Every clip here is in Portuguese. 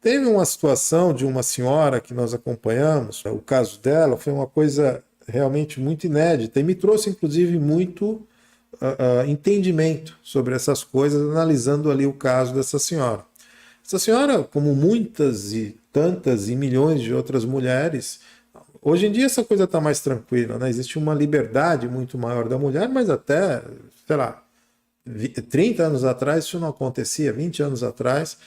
teve uma situação de uma senhora que nós acompanhamos, o caso dela foi uma coisa realmente muito inédita e me trouxe, inclusive, muito entendimento sobre essas coisas, analisando ali o caso dessa senhora. Essa senhora, como muitas e tantas e milhões de outras mulheres, hoje em dia essa coisa está mais tranquila, né? Existe uma liberdade muito maior da mulher, mas até, sei lá, 30 anos atrás isso não acontecia, 20 anos atrás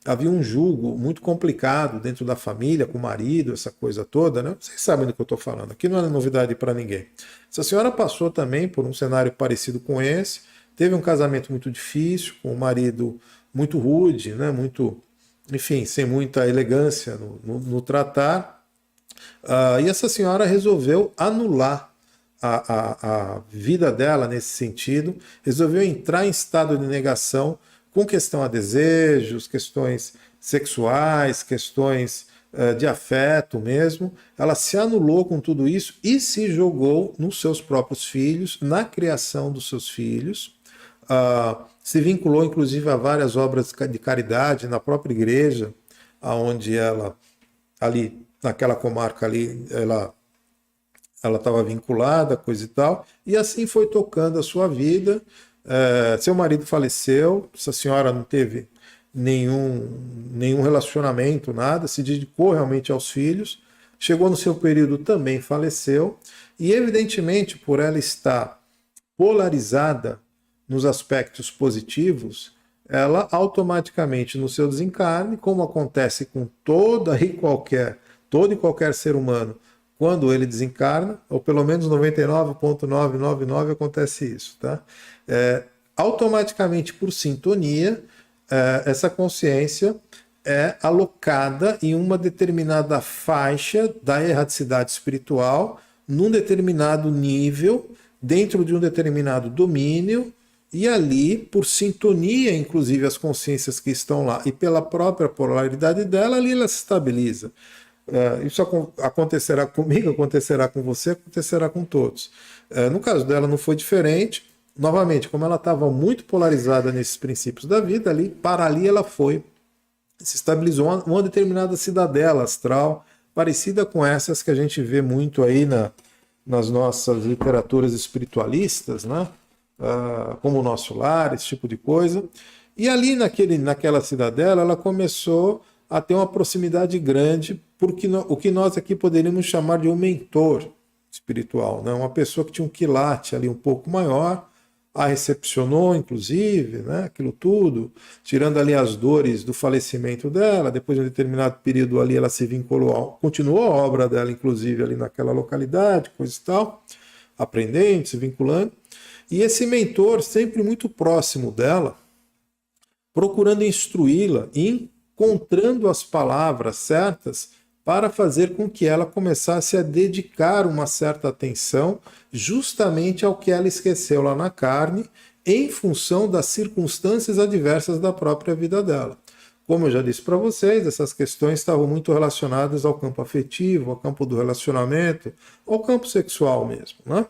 havia um julgo muito complicado dentro da família, com o marido, essa coisa toda, né? Vocês sabem do que eu estou falando, aqui não é novidade para ninguém. Essa senhora passou também por um cenário parecido com esse, teve um casamento muito difícil, com um marido muito rude, né? Muito, enfim, sem muita elegância no tratar, e essa senhora resolveu anular a vida dela nesse sentido, resolveu entrar em estado de negação com questão a desejos, questões sexuais, questões de afeto mesmo. Ela se anulou com tudo isso e se jogou nos seus próprios filhos, na criação dos seus filhos. Se vinculou inclusive a várias obras de caridade na própria igreja, onde ela, ali naquela comarca ali, ela estava vinculada, coisa e tal, e assim foi tocando a sua vida. Seu marido faleceu, essa senhora não teve nenhum relacionamento, nada, se dedicou realmente aos filhos, chegou no seu período, também faleceu, e evidentemente por ela estar polarizada nos aspectos positivos, ela automaticamente no seu desencarne, como acontece com todo e qualquer ser humano, quando ele desencarna, ou pelo menos 99,999 acontece isso, tá? Automaticamente, por sintonia, essa consciência é alocada em uma determinada faixa da erraticidade espiritual, num determinado nível, dentro de um determinado domínio, e ali, por sintonia, inclusive as consciências que estão lá, e pela própria polaridade dela, ali ela se estabiliza. Isso acontecerá comigo, acontecerá com você, acontecerá com todos. No caso dela não foi diferente. Novamente, como ela estava muito polarizada nesses princípios da vida, para ali ela foi, se estabilizou uma determinada cidadela astral, parecida com essas que a gente vê muito aí nas nossas literaturas espiritualistas, né? Como o Nosso Lar, esse tipo de coisa. E ali naquela cidadela ela começou a ter uma proximidade grande, porque o que nós aqui poderíamos chamar de um mentor espiritual, né? Uma pessoa que tinha um quilate ali um pouco maior, a recepcionou, inclusive, né? Aquilo tudo, tirando ali as dores do falecimento dela. Depois de um determinado período ali ela se vinculou, continuou a obra dela, inclusive, ali naquela localidade, coisa e tal, aprendendo, se vinculando. E esse mentor, sempre muito próximo dela, procurando instruí-la, encontrando as palavras certas para fazer com que ela começasse a dedicar uma certa atenção justamente ao que ela esqueceu lá na carne, em função das circunstâncias adversas da própria vida dela. Como eu já disse para vocês, essas questões estavam muito relacionadas ao campo afetivo, ao campo do relacionamento, ao campo sexual mesmo, né?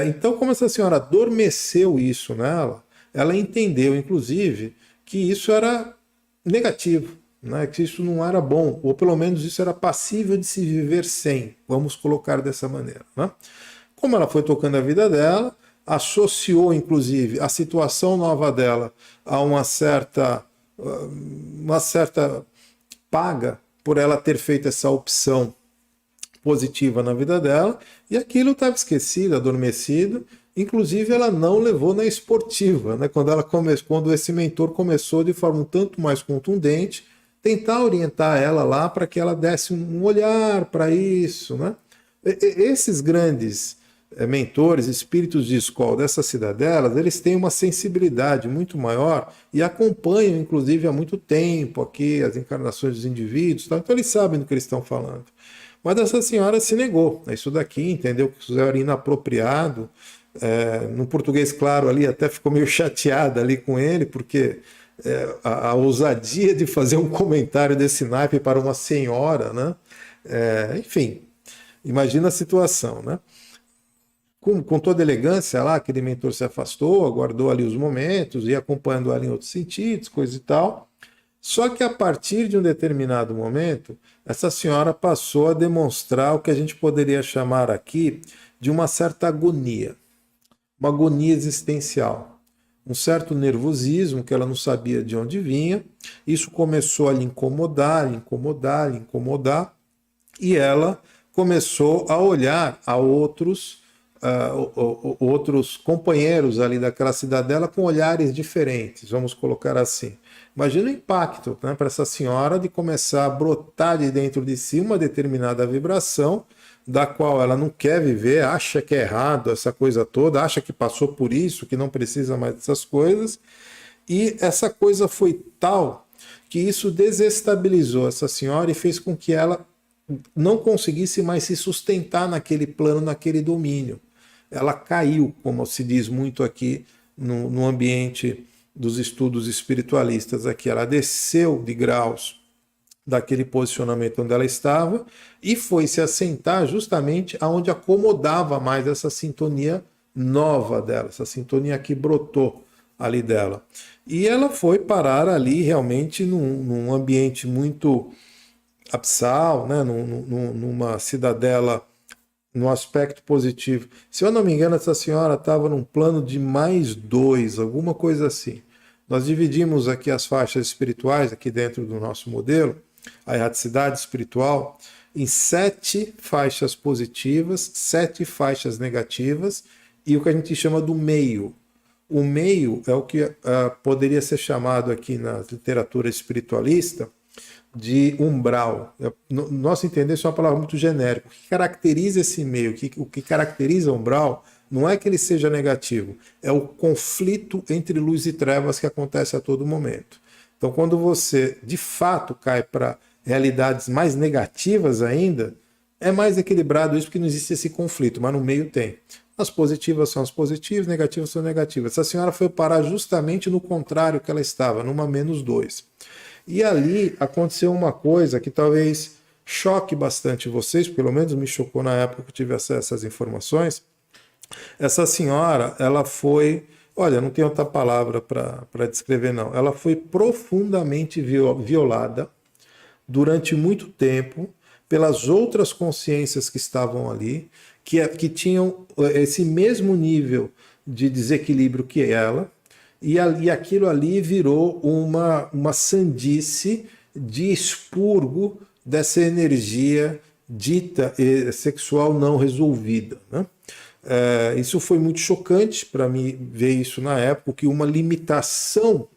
Então, como essa senhora adormeceu isso nela, ela entendeu, inclusive, que isso era negativo, né? Que isso não era bom, ou pelo menos isso era passível de se viver sem, vamos colocar dessa maneira, né? Como ela foi tocando a vida dela, associou, inclusive, a situação nova dela a uma certa paga por ela ter feito essa opção positiva na vida dela, e aquilo estava esquecido, adormecido. Inclusive ela não levou na esportiva, né? Quando esse mentor começou de forma um tanto mais contundente, tentar orientar ela lá para que ela desse um olhar para isso, né? Esses grandes mentores, espíritos de escola dessas cidadelas, eles têm uma sensibilidade muito maior e acompanham, inclusive, há muito tempo aqui as encarnações dos indivíduos, tá? Então eles sabem do que eles estão falando. Mas essa senhora se negou a isso daqui, entendeu que isso era inapropriado. No português, claro, ali até ficou meio chateada ali com ele, porque a ousadia de fazer um comentário desse naipe para uma senhora, né? Enfim, imagina a situação, né? Com toda elegância lá, aquele mentor se afastou, aguardou ali os momentos, ia acompanhando ela em outros sentidos, coisa e tal. Só que a partir de um determinado momento, essa senhora passou a demonstrar o que a gente poderia chamar aqui de uma certa agonia, uma agonia existencial, um certo nervosismo que ela não sabia de onde vinha. Isso começou a lhe incomodar, lhe incomodar, lhe incomodar, e ela começou a olhar a outros companheiros ali daquela cidadela com olhares diferentes, vamos colocar assim. Imagina o impacto, né, para essa senhora de começar a brotar de dentro de si uma determinada vibração da qual ela não quer viver, acha que é errado essa coisa toda, acha que passou por isso, que não precisa mais dessas coisas. E essa coisa foi tal que isso desestabilizou essa senhora e fez com que ela não conseguisse mais se sustentar naquele plano, naquele domínio. Ela caiu, como se diz muito aqui no ambiente dos estudos espiritualistas aqui. Ela desceu de graus daquele posicionamento onde ela estava e foi se assentar justamente aonde acomodava mais essa sintonia nova dela, essa sintonia que brotou ali dela. E ela foi parar ali realmente num ambiente muito absal, né? Numa cidadela, no aspecto positivo. Se eu não me engano, essa senhora estava num plano de +2, alguma coisa assim. Nós dividimos aqui as faixas espirituais, aqui dentro do nosso modelo, a erraticidade espiritual, em 7 faixas positivas, 7 faixas negativas e o que a gente chama do meio. O meio é o que poderia ser chamado aqui na literatura espiritualista de umbral. No nosso entender, isso é uma palavra muito genérica. O que caracteriza esse meio, o que caracteriza o umbral, não é que ele seja negativo, é o conflito entre luz e trevas que acontece a todo momento. Então, quando você, de fato, cai para realidades mais negativas ainda, é mais equilibrado isso porque não existe esse conflito, mas no meio tem. As positivas são as positivas, negativas são negativas. Essa senhora foi parar justamente no contrário que ela estava, numa -2. E ali aconteceu uma coisa que talvez choque bastante vocês, pelo menos me chocou na época que eu tive acesso a essas informações. Essa senhora, ela foi, olha, não tem outra palavra para descrever não, ela foi profundamente violada durante muito tempo pelas outras consciências que estavam ali, que tinham esse mesmo nível de desequilíbrio que ela, e aquilo ali virou uma sandice de expurgo dessa energia dita sexual não resolvida, né? Isso foi muito chocante para mim ver isso na época, que uma limitação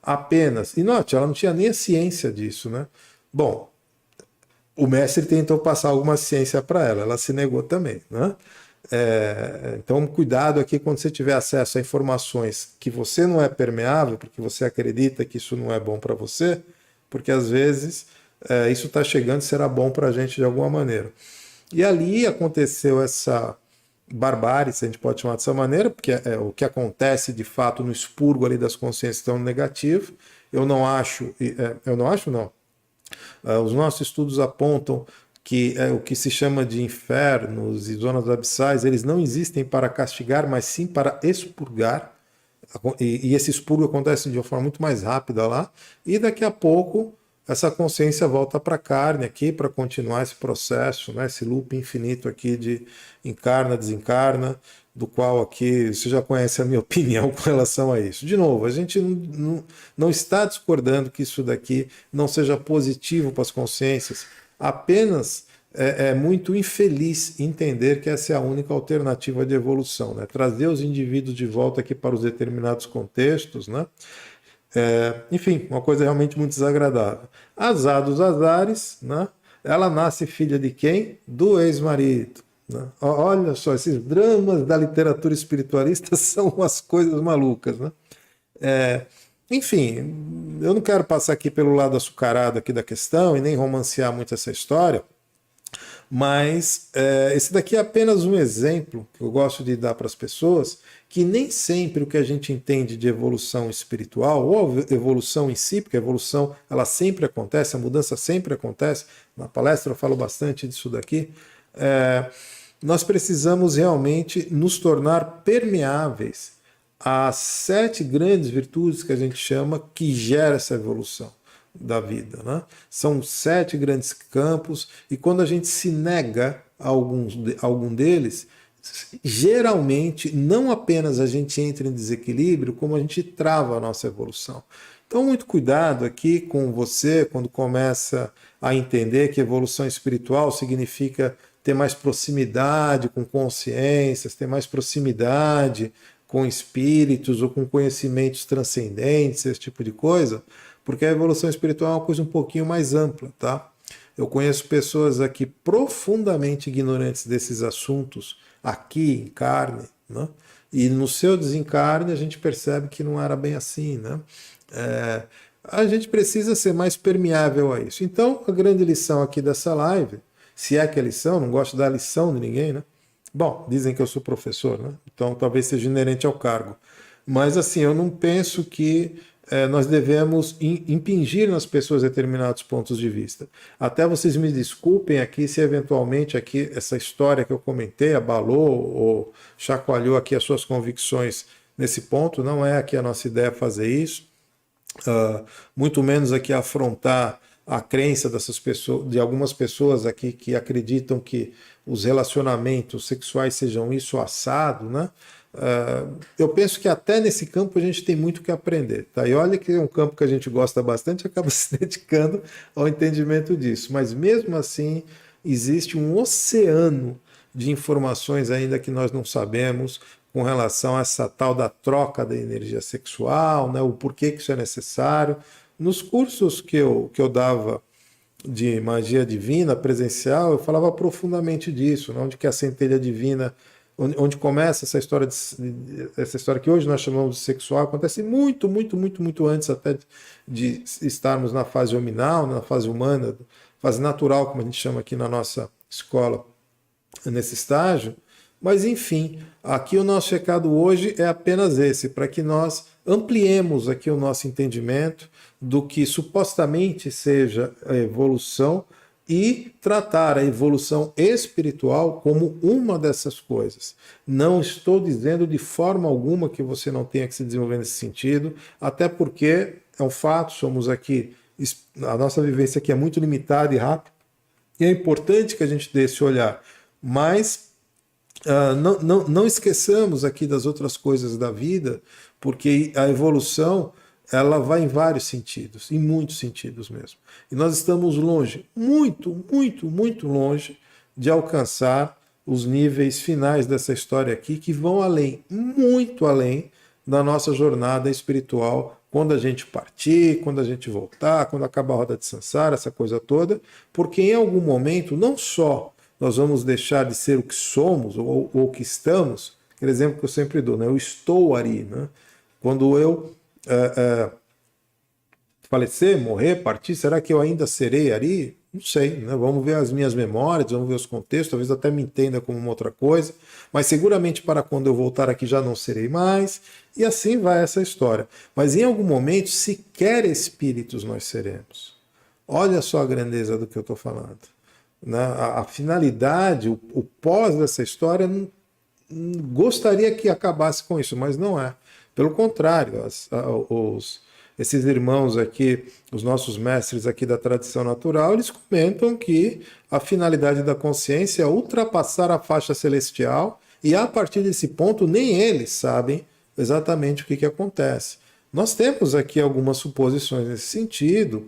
apenas, e note, ela não tinha nem a ciência disso, né? Bom, o mestre tentou passar alguma ciência para ela, ela se negou também, né? Então, cuidado aqui quando você tiver acesso a informações que você não é permeável, porque você acredita que isso não é bom para você, porque às vezes isso está chegando e será bom para a gente de alguma maneira. E ali aconteceu essa barbárie, se a gente pode chamar dessa maneira, porque é o que acontece de fato no expurgo ali das consciências tão negativo. Eu não acho, não. Os nossos estudos apontam que o que se chama de infernos e zonas abissais, eles não existem para castigar, mas sim para expurgar. E esse expurgo acontece de uma forma muito mais rápida lá, e daqui a pouco essa consciência volta para a carne aqui para continuar esse processo, né, esse loop infinito aqui de encarna, desencarna, do qual aqui você já conhece a minha opinião com relação a isso. De novo, a gente não está discordando que isso daqui não seja positivo para as consciências, apenas é muito infeliz entender que essa é a única alternativa de evolução, né? Trazer os indivíduos de volta aqui para os determinados contextos, né? Enfim, uma coisa realmente muito desagradável. Azar dos azares, né? Ela nasce filha de quem? Do ex-marido. Né? Olha só, esses dramas da literatura espiritualista são umas coisas malucas, né? Enfim, eu não quero passar aqui pelo lado açucarado aqui da questão e nem romancear muito essa história, mas esse daqui é apenas um exemplo que eu gosto de dar para as pessoas, que nem sempre o que a gente entende de evolução espiritual, ou evolução em si, porque a evolução ela sempre acontece, a mudança sempre acontece, na palestra eu falo bastante disso daqui, nós precisamos realmente nos tornar permeáveis às 7 grandes virtudes que a gente chama que gera essa evolução. da vida, né? São 7 grandes campos, e quando a gente se nega a algum deles, geralmente não apenas a gente entra em desequilíbrio, como a gente trava a nossa evolução. Então, muito cuidado aqui com você quando começa a entender que evolução espiritual significa ter mais proximidade com consciências, ter mais proximidade com espíritos ou com conhecimentos transcendentes, esse tipo de coisa, porque a evolução espiritual é uma coisa um pouquinho mais ampla, tá? Eu conheço pessoas aqui profundamente ignorantes desses assuntos, aqui em carne, né? E no seu desencarne a gente percebe que não era bem assim, né? A gente precisa ser mais permeável a isso. Então, a grande lição aqui dessa live, se é que é lição, não gosto da lição de ninguém, né? Bom, dizem que eu sou professor, né? Então talvez seja inerente ao cargo. Mas assim, eu não penso que nós devemos impingir nas pessoas determinados pontos de vista. Até vocês me desculpem aqui se eventualmente aqui essa história que eu comentei abalou ou chacoalhou aqui as suas convicções nesse ponto. Não é aqui a nossa ideia fazer isso. Muito menos aqui afrontar a crença dessas pessoas, de algumas pessoas aqui que acreditam que os relacionamentos sexuais sejam isso assado, né? Eu penso que até nesse campo a gente tem muito que aprender, tá? E olha que é um campo que a gente gosta bastante, acaba se dedicando ao entendimento disso. Mas mesmo assim existe um oceano de informações ainda que nós não sabemos com relação a essa tal da troca da energia sexual, né? O porquê que isso é necessário. Nos cursos que eu dava de magia divina presencial, eu falava profundamente disso, né? Onde que a centelha divina, onde começa essa história que hoje nós chamamos de sexual, acontece muito, muito, muito, muito antes até de estarmos na fase hominal, na fase humana, fase natural, como a gente chama aqui na nossa escola, nesse estágio. Mas, enfim, aqui o nosso recado hoje é apenas esse, para que nós ampliemos aqui o nosso entendimento do que supostamente seja a evolução e tratar a evolução espiritual como uma dessas coisas. Não estou dizendo de forma alguma que você não tenha que se desenvolver nesse sentido, até porque é um fato, somos aqui, a nossa vivência aqui é muito limitada e rápida, e é importante que a gente dê esse olhar, mas não esqueçamos aqui das outras coisas da vida, porque a evolução ela vai em vários sentidos, em muitos sentidos mesmo. E nós estamos longe, muito, muito, muito longe de alcançar os níveis finais dessa história aqui, que vão além, muito além da nossa jornada espiritual, quando a gente partir, quando a gente voltar, quando acabar a roda de samsara, essa coisa toda, porque em algum momento, não só nós vamos deixar de ser o que somos ou o que estamos, aquele exemplo que eu sempre dou, né? Eu estou ali, né? Quando eu falecer, morrer, partir, será que eu ainda serei ali? Não sei, né? Vamos ver as minhas memórias, vamos ver os contextos, talvez até me entenda como uma outra coisa, mas seguramente para quando eu voltar aqui já não serei mais, e assim vai essa história. Mas em algum momento, sequer espíritos nós seremos. Olha só a grandeza do que eu estou falando. A finalidade, o pós dessa história, gostaria que acabasse com isso, mas não é. Pelo contrário, esses irmãos aqui, os nossos mestres aqui da tradição natural, eles comentam que a finalidade da consciência é ultrapassar a faixa celestial e a partir desse ponto nem eles sabem exatamente o que acontece. Nós temos aqui algumas suposições nesse sentido,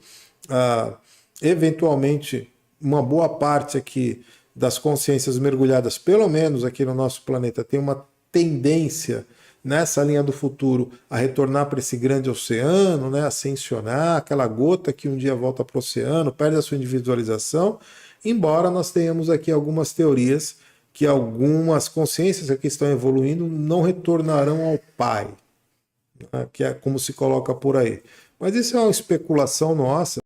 eventualmente uma boa parte aqui das consciências mergulhadas, pelo menos aqui no nosso planeta, tem uma tendência nessa linha do futuro a retornar para esse grande oceano, né, ascensionar, aquela gota que um dia volta para o oceano, perde a sua individualização, embora nós tenhamos aqui algumas teorias que algumas consciências que estão evoluindo não retornarão ao Pai, né, que é como se coloca por aí. Mas isso é uma especulação nossa.